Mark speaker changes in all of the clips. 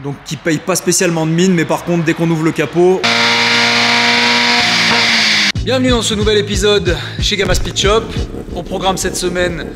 Speaker 1: donc qui paye pas spécialement de mine, mais par contre dès qu'on ouvre le capot... Bienvenue dans ce nouvel épisode chez Gamma Speed Shop. On programme cette semaine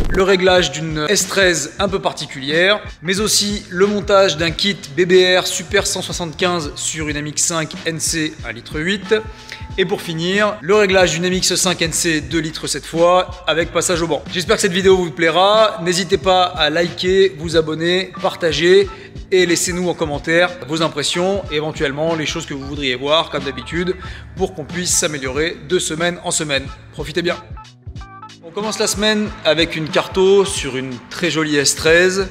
Speaker 1: le réglage d'une S13 un peu particulière, mais aussi le montage d'un kit BBR Super 175 sur une MX5 NC 1,8 litre. Et pour finir, le réglage d'une MX5 NC 2 litres cette fois, avec passage au banc. J'espère que cette vidéo vous plaira. N'hésitez pas à liker, vous abonner, partager et laissez-nous en commentaire vos impressions et éventuellement les choses que vous voudriez voir, comme d'habitude, pour qu'on puisse s'améliorer de semaine en semaine. Profitez bien. On commence la semaine avec une carto sur une très jolie S13.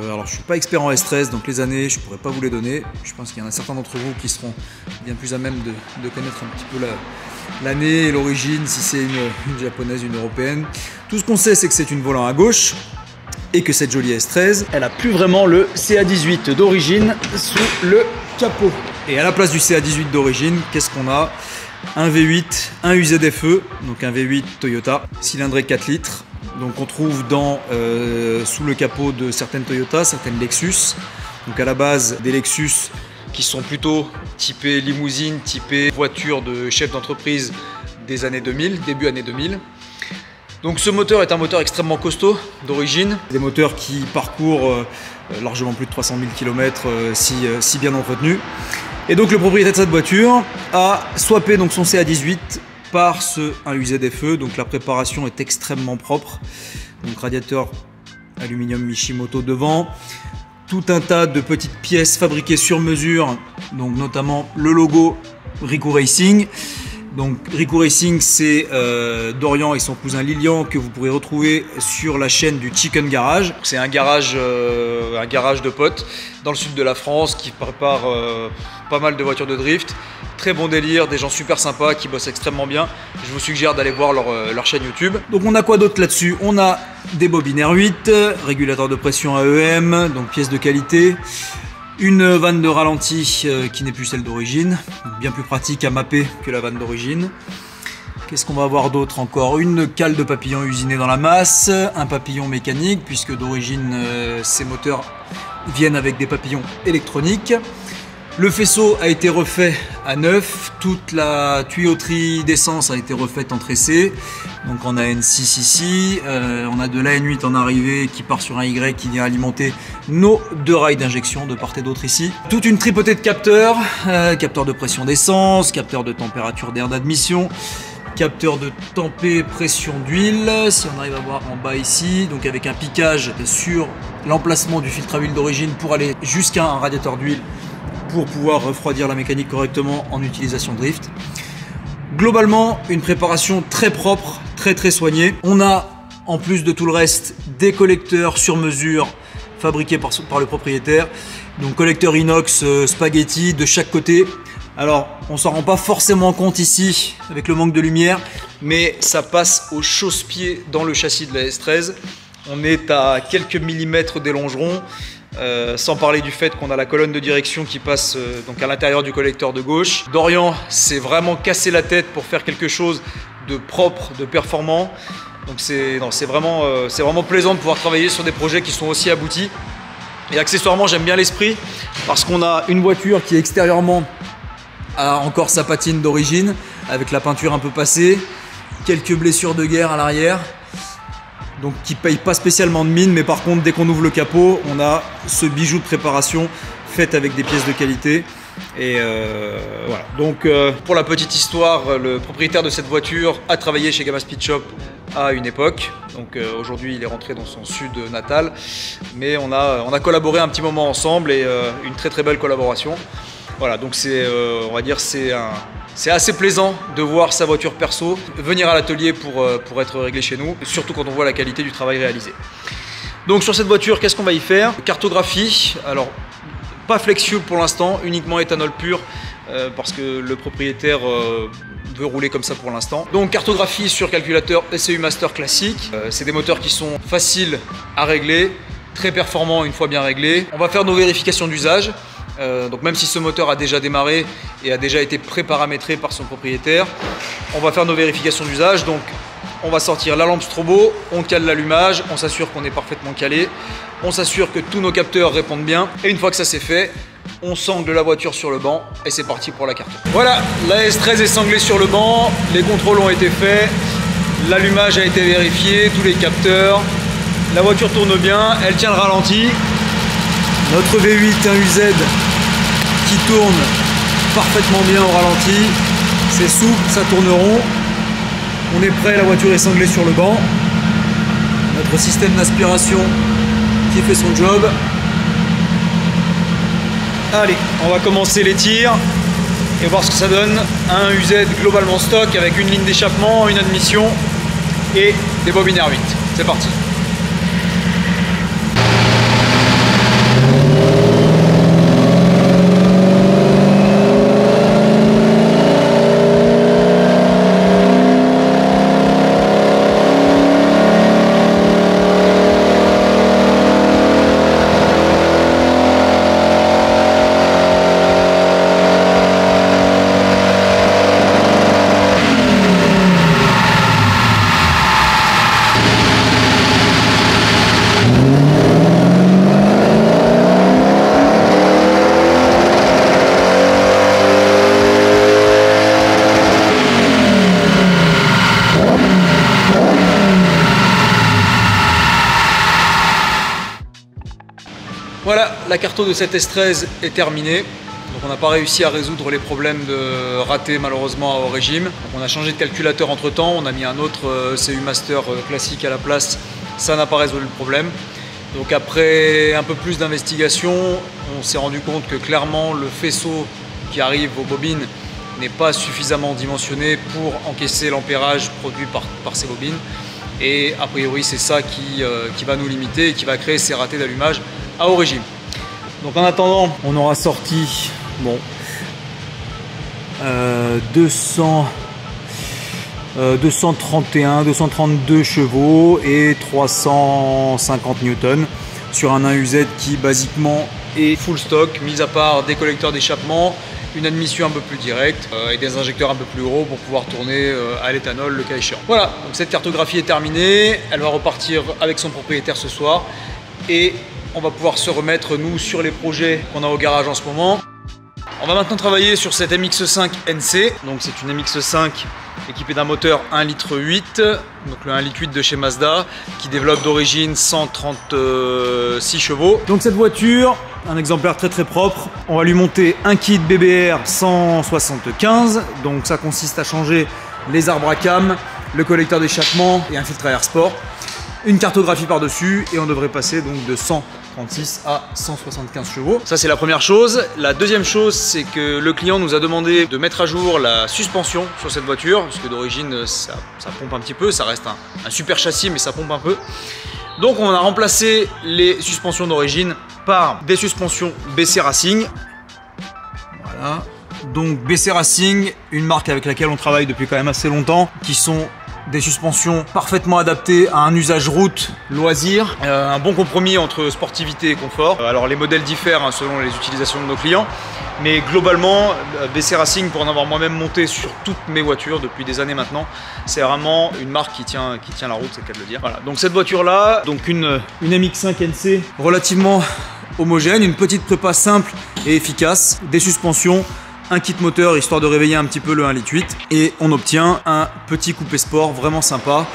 Speaker 1: Alors je suis pas expert en S13, donc les années je pourrais pas vous les donner. Je pense qu'il y en a certains d'entre vous qui seront bien plus à même de connaître un petit peu l'année et l'origine, si c'est une japonaise, une européenne. Tout ce qu'on sait, c'est que c'est une volant à gauche et que cette jolie S13, elle a plus vraiment le CA18 d'origine sous le capot. Et à la place du CA18 d'origine, qu'est-ce qu'on a ? Un V8, un UZFE, donc un V8 Toyota, cylindré 4 litres. Donc on trouve sous le capot de certaines Toyota, certaines Lexus. Donc à la base des Lexus qui sont plutôt typés limousine, typés voiture de chef d'entreprise des années 2000, début années 2000. Donc ce moteur est un moteur extrêmement costaud d'origine. Des moteurs qui parcourent largement plus de 300 000 km si bien entretenus. Et donc le propriétaire de cette voiture a swappé donc son CA18 par un UZFE. Donc la préparation est extrêmement propre. Donc radiateur aluminium Mishimoto devant. Tout un tas de petites pièces fabriquées sur mesure. Donc notamment le logo Riku Racing. Donc Riku Racing, c'est Dorian et son cousin Lilian que vous pourrez retrouver sur la chaîne du Chicken Garage. C'est un garage de potes dans le sud de la France qui prépare pas mal de voitures de drift. Très bon délire, des gens super sympas qui bossent extrêmement bien. Je vous suggère d'aller voir leur chaîne YouTube. Donc on a quoi d'autre là-dessus? On a des bobines R8, régulateur de pression AEM, donc pièces de qualité. Une vanne de ralenti qui n'est plus celle d'origine, bien plus pratique à mapper que la vanne d'origine. Qu'est-ce qu'on va avoir d'autre encore? Une cale de papillon usinée dans la masse, un papillon mécanique, puisque d'origine ces moteurs viennent avec des papillons électroniques. Le faisceau a été refait à neuf, toute la tuyauterie d'essence a été refaite en tressé. Donc on a N6 ici, on a de l'AN8 en arrivée qui part sur un Y qui vient alimenter nos deux rails d'injection de part et d'autre ici. Toute une tripotée de capteurs, capteur de pression d'essence, capteur de température d'air d'admission, capteur de tempé pression d'huile, si on arrive à voir en bas ici, donc avec un piquage sur l'emplacement du filtre à huile d'origine pour aller jusqu'à un radiateur d'huile pour pouvoir refroidir la mécanique correctement en utilisation drift. Globalement, une préparation très propre, très soignée. On a, en plus de tout le reste, des collecteurs sur mesure fabriqués par le propriétaire. Donc collecteur inox spaghetti de chaque côté. Alors, on s'en rend pas forcément compte ici avec le manque de lumière, mais ça passe au chausse-pied dans le châssis de la S13. On est à quelques millimètres des longerons. Sans parler du fait qu'on a la colonne de direction qui passe donc à l'intérieur du collecteur de gauche. Dorian s'est vraiment cassé la tête pour faire quelque chose de propre, de performant. Donc c'est vraiment plaisant de pouvoir travailler sur des projets qui sont aussi aboutis. Et accessoirement, j'aime bien l'esprit parce qu'on a une voiture qui extérieurement a encore sa patine d'origine avec la peinture un peu passée, quelques blessures de guerre à l'arrière. Donc qui ne paye pas spécialement de mine, mais par contre dès qu'on ouvre le capot, on a ce bijou de préparation fait avec des pièces de qualité. Et voilà. Donc pour la petite histoire, le propriétaire de cette voiture a travaillé chez Gamma Speed Shop à une époque. Donc aujourd'hui il est rentré dans son sud natal, mais on a collaboré un petit moment ensemble et une très belle collaboration. Voilà, donc on va dire c'est assez plaisant de voir sa voiture perso venir à l'atelier pour être réglée chez nous, surtout quand on voit la qualité du travail réalisé. Donc sur cette voiture, qu'est-ce qu'on va y faire? Cartographie, alors pas flex-fuel pour l'instant, uniquement éthanol pur, parce que le propriétaire veut rouler comme ça pour l'instant. Donc cartographie sur calculateur SCU Master classique, c'est des moteurs qui sont faciles à régler, très performants une fois bien réglés. On va faire nos vérifications d'usage. Donc même si ce moteur a déjà démarré et a déjà été pré-paramétré par son propriétaire, on va faire nos vérifications d'usage. Donc on va sortir la lampe strobo, on cale l'allumage, on s'assure qu'on est parfaitement calé, on s'assure que tous nos capteurs répondent bien, et une fois que ça c'est fait, on sangle la voiture sur le banc et c'est parti pour la carte. Voilà, la S13 est sanglée sur le banc, les contrôles ont été faits, l'allumage a été vérifié, tous les capteurs, la voiture tourne bien, elle tient le ralenti. Notre V8 1UZ qui tourne parfaitement bien au ralenti, c'est souple, ça tourne rond. On est prêt, la voiture est sanglée sur le banc. Notre système d'aspiration qui fait son job. Allez, on va commencer les tirs et voir ce que ça donne. Un UZ globalement stock avec une ligne d'échappement, une admission et des bobines R8. C'est parti. Voilà, la carto de cette S13 est terminée. Donc on n'a pas réussi à résoudre les problèmes de raté malheureusement au régime. Donc on a changé de calculateur entre temps, on a mis un autre CU Master classique à la place. Ça n'a pas résolu le problème. Donc après un peu plus d'investigation, on s'est rendu compte que clairement le faisceau qui arrive aux bobines n'est pas suffisamment dimensionné pour encaisser l'ampérage produit par ces bobines. Et a priori c'est ça qui va nous limiter et qui va créer ces ratés d'allumage à haut régime. Donc en attendant, on aura sorti 232 chevaux et 350 newtons sur un 1UZ qui basiquement est full stock, mis à part des collecteurs d'échappement, une admission un peu plus directe et des injecteurs un peu plus gros pour pouvoir tourner à l'éthanol le cas échéant. Voilà, donc cette cartographie est terminée, elle va repartir avec son propriétaire ce soir et on va pouvoir se remettre nous sur les projets qu'on a au garage en ce moment. On va maintenant travailler sur cette MX5 NC. Donc c'est une MX5 équipée d'un moteur 1,8 litre, donc le 1,8 litre de chez Mazda, qui développe d'origine 136 chevaux. Donc cette voiture, un exemplaire très propre, on va lui monter un kit BBR 175. Donc ça consiste à changer les arbres à cam, le collecteur d'échappement et un filtre à air sport. Une cartographie par-dessus et on devrait passer donc de 136 à 175 chevaux. Ça c'est la première chose. La deuxième chose, c'est que le client nous a demandé de mettre à jour la suspension sur cette voiture, parce que d'origine ça pompe un petit peu, ça reste un super châssis mais ça pompe un peu. Donc on a remplacé les suspensions d'origine par des suspensions BC Racing. Voilà. Donc BC Racing, une marque avec laquelle on travaille depuis quand même assez longtemps, qui sont des suspensions parfaitement adaptées à un usage route loisir, un bon compromis entre sportivité et confort. Alors les modèles diffèrent selon les utilisations de nos clients, mais globalement BC Racing, pour en avoir moi-même monté sur toutes mes voitures depuis des années maintenant, c'est vraiment une marque qui tient la route, c'est le cas de le dire. Voilà. Donc cette voiture là, donc une MX5 NC relativement homogène, une petite prépa simple et efficace, des suspensions, un kit moteur histoire de réveiller un petit peu le 1,8 litre et on obtient un petit coupé sport vraiment sympa,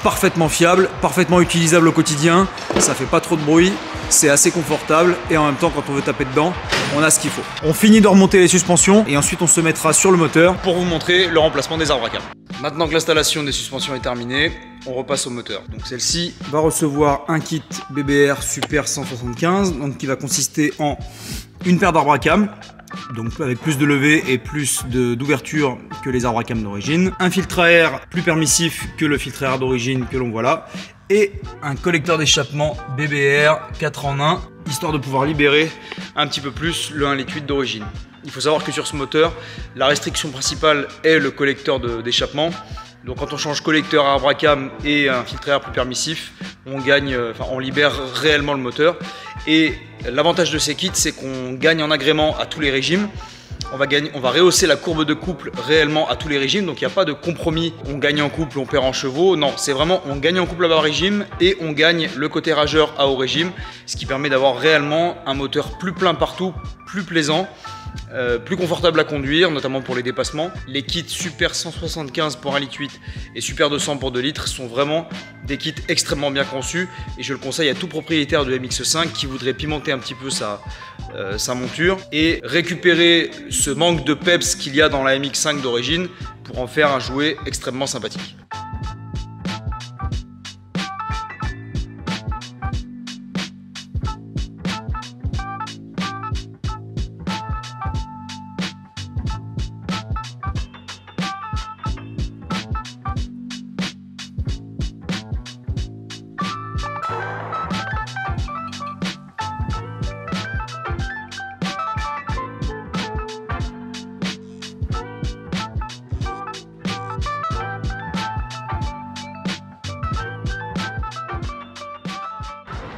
Speaker 1: parfaitement fiable, parfaitement utilisable au quotidien, ça fait pas trop de bruit, c'est assez confortable et en même temps quand on veut taper dedans, on a ce qu'il faut. On finit de remonter les suspensions et ensuite on se mettra sur le moteur pour vous montrer le remplacement des arbres à cam. Maintenant que l'installation des suspensions est terminée, on repasse au moteur. Donc celle-ci va recevoir un kit BBR Super 175, donc qui va consister en une paire d'arbres à cam, donc avec plus de levée et plus d'ouverture que les arbres à cam d'origine, un filtre à air plus permissif que le filtre à air d'origine que l'on voit là, et un collecteur d'échappement BBR 4 en 1, histoire de pouvoir libérer un petit peu plus le 1,8 litre d'origine. Il faut savoir que sur ce moteur, la restriction principale est le collecteur d'échappement. Donc quand on change collecteur à arbre à cam et un filtre à air plus permissif, on libère réellement le moteur. Et l'avantage de ces kits, c'est qu'on gagne en agrément à tous les régimes. on va rehausser la courbe de couple réellement à tous les régimes, donc il n'y a pas de compromis, on gagne en couple, on perd en chevaux, non, c'est vraiment on gagne en couple à bas régime et on gagne le côté rageur à haut régime, ce qui permet d'avoir réellement un moteur plus plein partout, plus plaisant, plus confortable à conduire, notamment pour les dépassements. Les kits Super 175 pour 1,8 litre et Super 200 pour 2 litres sont vraiment des kits extrêmement bien conçus et je le conseille à tout propriétaire de MX5 qui voudrait pimenter un petit peu sa monture et récupérer ce manque de peps qu'il y a dans la MX5 d'origine pour en faire un jouet extrêmement sympathique.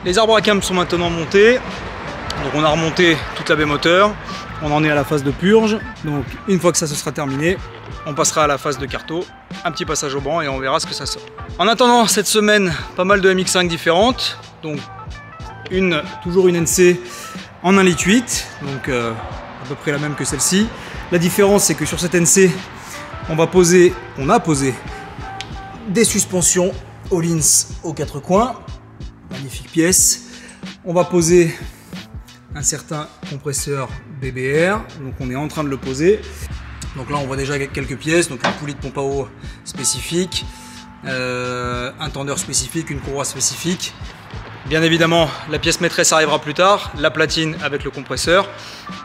Speaker 1: Les arbres à cam sont maintenant montés, donc on a remonté toute la baie moteur, on en est à la phase de purge, donc une fois que ça se sera terminé, on passera à la phase de carto, un petit passage au banc et on verra ce que ça sort. En attendant, cette semaine, pas mal de MX5 différentes, donc toujours une NC en 1,8 litre, donc à peu près la même que celle-ci. La différence c'est que sur cette NC, on a posé des suspensions Öhlins aux 4 coins. Magnifique pièce. On va poser un certain compresseur BBR, donc on est en train de le poser. Donc là on voit déjà quelques pièces, donc une poulie de pompe à eau spécifique, un tendeur spécifique, une courroie spécifique. Bien évidemment la pièce maîtresse arrivera plus tard, la platine avec le compresseur.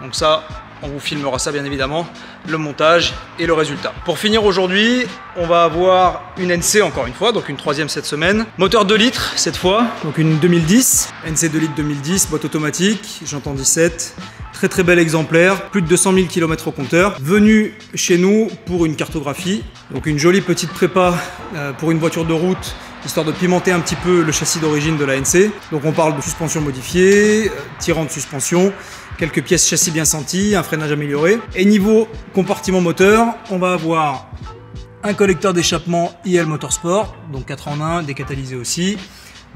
Speaker 1: Donc ça on vous filmera ça bien évidemment, le montage et le résultat. Pour finir aujourd'hui, on va avoir une NC encore une fois, donc une troisième cette semaine. Moteur 2 litres cette fois, donc une 2010, NC 2 litres 2010, boîte automatique, j'entends 17. Très bel exemplaire, plus de 200 000 km au compteur, venu chez nous pour une cartographie. Donc une jolie petite prépa pour une voiture de route, histoire de pimenter un petit peu le châssis d'origine de la NC. Donc on parle de suspension modifiée, tirant de suspension, quelques pièces châssis bien senties, un freinage amélioré. Et niveau compartiment moteur, on va avoir un collecteur d'échappement IL Motorsport, donc 4 en 1, décatalysé aussi,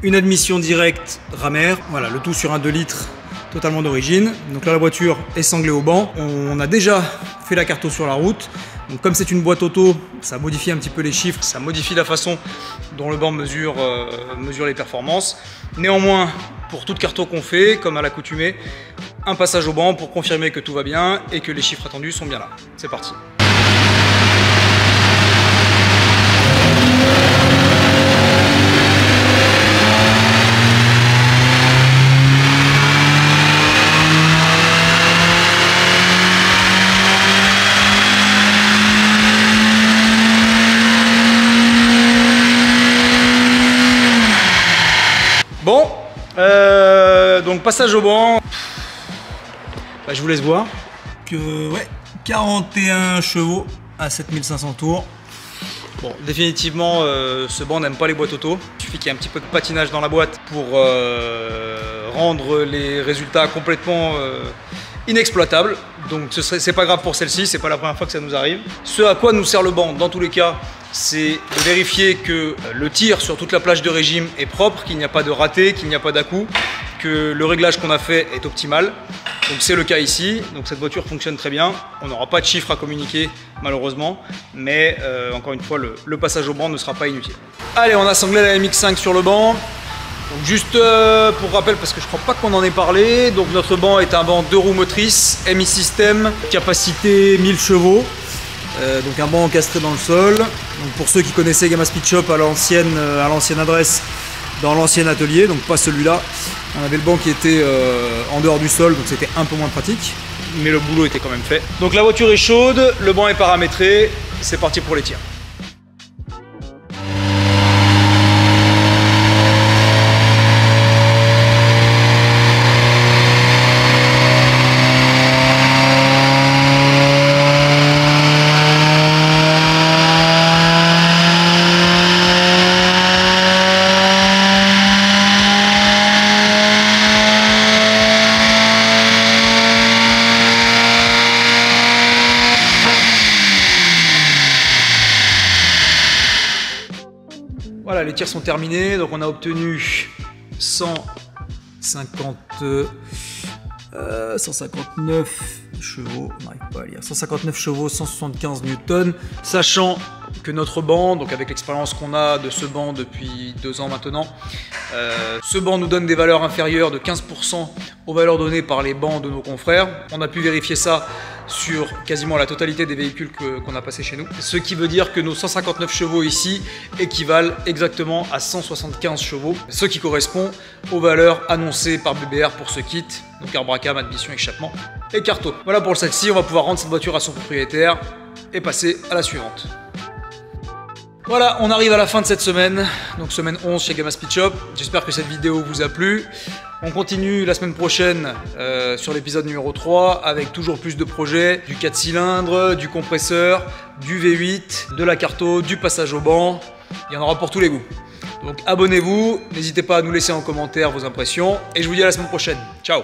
Speaker 1: une admission directe Ramer, voilà, le tout sur un 2 litres totalement d'origine. Donc là la voiture est sanglée au banc, on a déjà fait la carto sur la route. Donc comme c'est une boîte auto, ça modifie un petit peu les chiffres, ça modifie la façon dont le banc mesure les performances. Néanmoins, pour toute carto qu'on fait, comme à l'accoutumée, un passage au banc pour confirmer que tout va bien et que les chiffres attendus sont bien là. C'est parti. Bon, donc passage au banc, bah, je vous laisse voir que ouais, 41 chevaux à 7500 tours. Bon, définitivement, ce banc n'aime pas les boîtes auto. Il suffit qu'il y ait un petit peu de patinage dans la boîte pour rendre les résultats complètement inexploitables. Donc c'est pas grave pour celle-ci, c'est pas la première fois que ça nous arrive. Ce à quoi nous sert le banc, dans tous les cas, c'est de vérifier que le tir sur toute la plage de régime est propre, qu'il n'y a pas de raté, qu'il n'y a pas d'à-coup, que le réglage qu'on a fait est optimal. Donc c'est le cas ici, donc cette voiture fonctionne très bien. On n'aura pas de chiffres à communiquer malheureusement, mais encore une fois le passage au banc ne sera pas inutile. Allez, on a sanglé la MX5 sur le banc. Donc juste pour rappel, parce que je crois pas qu'on en ait parlé, donc notre banc est un banc 2 roues motrices, MI System, capacité 1000 chevaux. Donc un banc encastré dans le sol. Donc pour ceux qui connaissaient Gamma Speed Shop à l'ancienne adresse, dans l'ancien atelier, donc pas celui-là, on avait le banc qui était en dehors du sol, donc c'était un peu moins pratique, mais le boulot était quand même fait. Donc la voiture est chaude, le banc est paramétré, c'est parti pour les tirs. Voilà, les tirs sont terminés, donc on a obtenu 159 chevaux, on n'arrive pas à lire, 159 chevaux, 175 newtons, sachant que notre banc, donc avec l'expérience qu'on a de ce banc depuis 2 ans maintenant, ce banc nous donne des valeurs inférieures de 15% aux valeurs données par les bancs de nos confrères. On a pu vérifier ça sur quasiment la totalité des véhicules qu'on a passés chez nous. Ce qui veut dire que nos 159 chevaux ici équivalent exactement à 175 chevaux, ce qui correspond aux valeurs annoncées par BBR pour ce kit, donc arbre-à-cam, admission, échappement et carto. Voilà pour celle-ci, on va pouvoir rendre cette voiture à son propriétaire et passer à la suivante. Voilà, on arrive à la fin de cette semaine, donc semaine 11 chez Gamma Speed Shop. J'espère que cette vidéo vous a plu. On continue la semaine prochaine sur l'épisode numéro 3 avec toujours plus de projets, du 4 cylindres, du compresseur, du V8, de la carto, du passage au banc. Il y en aura pour tous les goûts. Donc abonnez-vous, n'hésitez pas à nous laisser en commentaire vos impressions et je vous dis à la semaine prochaine. Ciao!